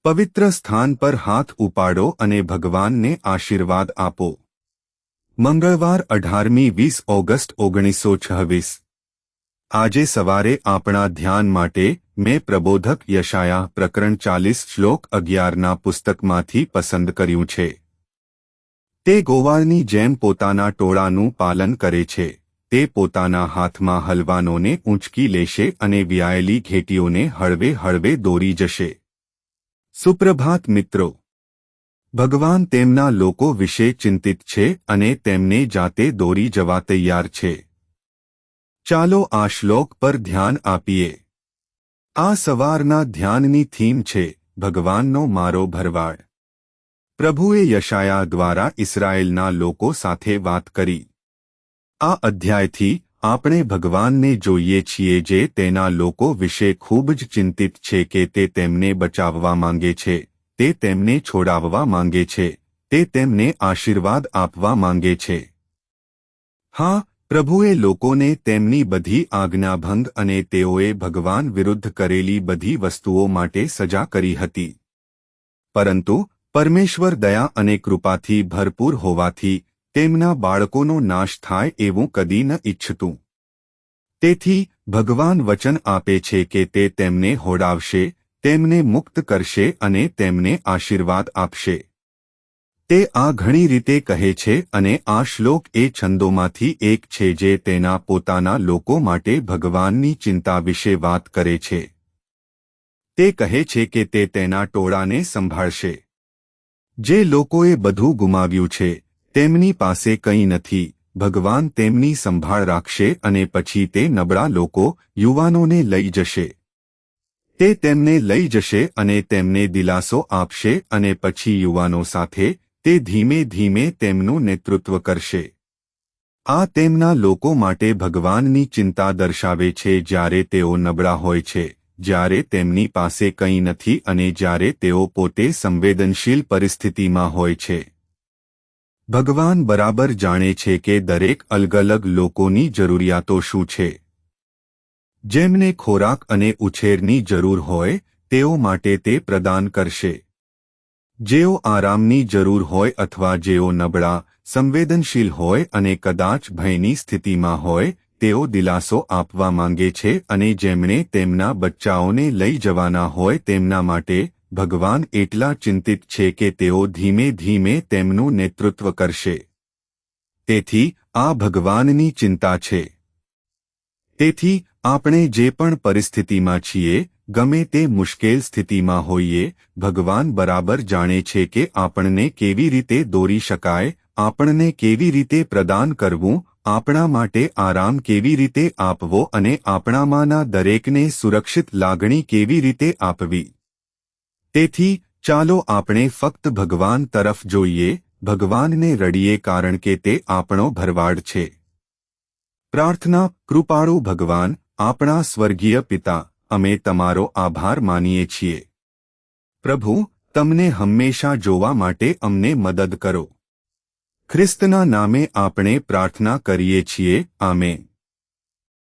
પવિત્ર સ્થાન પર હાથ ઉપાડો અને ભગવાનને આશીર્વાદ આપો. મંગળવાર 18-20 ઓગસ્ટ 1926. આજે સવારે આપણા ધ્યાન માટે મેં પ્રબોધક યશાયા પ્રકરણ 40 શ્લોક 11ના પુસ્તકમાંથી પસંદ કર્યું છે. તે ગોવાળની જેમ પોતાના ટોળાનું પાલન કરે છે. તે પોતાના હાથમાં હલવાનોને ઊંચકી લેશે અને વિયાયેલી ઘેટીઓને હળવે હળવે દોરી જશે. સુપ્રભાત મિત્રો. ભગવાન તેમના લોકો વિશે ચિંતિત છે અને તેમને જાતે દોરી જવા તૈયાર છે. ચાલો આ શ્લોક પર ધ્યાન આપીએ. આ સવારના ધ્યાનની થીમ છે ભગવાનનો મારો ભરવાડ. પ્રભુએ યશાયા દ્વારા ઇસ્રાયેલના લોકો સાથે વાત કરી. આ અધ્યાયથી આપણે ભગવાનને જોઈએ છીએ જે તેના લોકો વિશે ખૂબ જ ચિંતિત છે કે તે તેમને બચાવવા માંગે છે, તે તેમને છોડાવવા માંગે છે, તે તેમને આશીર્વાદ આપવા માંગે છે. હા, પ્રભુએ લોકોને તેમની બધી આજ્ઞાભંગ અને તેઓએ ભગવાન વિરુદ્ધ કરેલી બધી વસ્તુઓ માટે સજા કરી હતી. પરંતુ પરમેશ્વર દયા અને કૃપાથી ભરપૂર હોવાથી તેમના બાળકોનો નાશ થાય એવું કદી ન ઈચ્છતું. તેથી ભગવાન વચન આપે છે કે તે તેમને હોડાવશે, તેમને મુક્ત કરશે અને તેમને આશીર્વાદ આપશે. તે આ ઘણી રીતે કહે છે અને આ શ્લોક એ છંદોમાંથી એક છે જે તેના પોતાના લોકો માટે ભગવાનની ચિંતા વિશે વાત કરે છે. તે કહે છે કે તે તેના ટોળાને સંભાળશે. જે લોકોએ બધું ગુમાવ્યું છે, તેમની પાસે કંઈ નથી, ભગવાન તેમની સંભાળ રાખશે અને પછી તે નબળા લોકો, યુવાનોને લઈ જશે. તે તેમને લઈ જશે અને તેમને દિલાસો આપશે અને પછી યુવાનો સાથે તે ધીમે ધીમે તેમનું નેતૃત્વ કરશે. આ તેમના લોકો માટે ભગવાનની ચિંતા દર્શાવે છે જ્યારે તેઓ નબળા હોય છે, જ્યારે તેમની પાસે કંઈ નથી અને જ્યારે તેઓ પોતે સંવેદનશીલ પરિસ્થિતિમાં હોય છે. ભગવાન બરાબર જાણે છે કે દરેક અલગ અલગ લોકોની જરૂરિયાતો શું છે. જેમને ખોરાક અને ઉછેરની જરૂર હોય, તેઓ માટે તે પ્રદાન કરશે. જેઓ આરામની જરૂર હોય અથવા જેઓ નબળા, સંવેદનશીલ હોય અને કદાચ ભયની સ્થિતિમાં હોય, તેઓ દિલાસો આપવા માંગે છે અને જેમણે તેમના બચ્ચાઓને લઈ જવાના હોય તેમના માટે ભગવાન એટલા ચિંતિત છે કે તેઓ ધીમે ધીમે તેમનું નેતૃત્વ કરશે. તેથી આ ભગવાનની ચિંતા છે. તેથી આપણે જે પણ પરિસ્થિતિમાં છીએ, ગમે તે મુશ્કેલ સ્થિતિમાં હોઈએ, ભગવાન બરાબર જાણે છે કે આપણને કેવી રીતે દોરી શકાય, આપણને કેવી રીતે પ્રદાન કરવું, આપણા માટે આરામ કેવી રીતે આપવો અને આપણામાંના દરેકને સુરક્ષિત લાગણી કેવી રીતે આપવી. તેથી ચાલો આપણે ફક્ત ભગવાન તરફ જોઈએ, ભગવાનને રડીએ કારણ કે તે આપણો ભરવાડ છે. પ્રાર્થના. કૃપાળુ ભગવાન, આપણા સ્વર્ગીય પિતા, અમે તમારો આભાર માનીએ છીએ. પ્રભુ, તમને હંમેશા જોવા માટે અમને મદદ કરો. ખ્રિસ્તના નામે આપણે પ્રાર્થના કરીએ છીએ. આમેન.